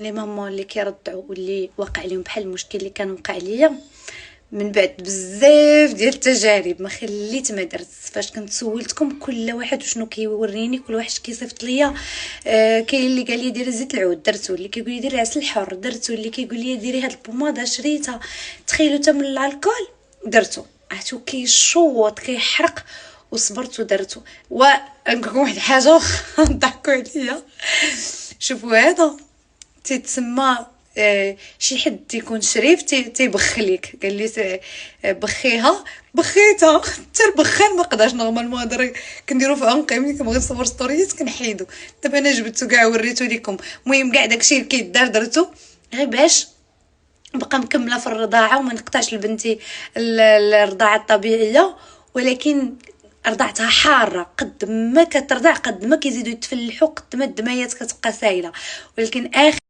لي ماما اللي كيرضعوا واللي واقع لهم بحال المشكل اللي كان وقع ليا من بعد بزاف ديال التجارب، ما خليت ما درت. فاش كنت سولتكم كل واحد وشنو كيوريني، كل واحد كيصيفط ليا. كاين اللي قال لي ديري زيت العود درتو، اللي كيقول لي ديري عسل الحر درتو، اللي كيقول لي ديري هاد البوماده شريتها. تخيلوا حتى من الالكول درتو، عرفتو كيشوط كيحرق وصبرت ودرتو. ونقولكم واحد الحاجه ضحكوا عليا. شوفوا هذا تيتسمى شي حد تيكون شريف تيبخليك. قال لي بخيها، بخيتها حتى البخان ما قداش. نورمالمون هضر كنديرو في عنقي ملي كنبغي نصور ستوريات كنحيدو. دابا انا جبدتو كاع وريتو لكم. المهم كاع داكشي اللي كيدار درتو غير باش بقى مكمله في الرضاعه وما نقطعش لبنتي الرضاعه الطبيعيه. ولكن رضعتها حاره، قد ما كترضع قد ما كيزيدوا يتفلحوا، قد ما الدمايات كتبقى سايله. ولكن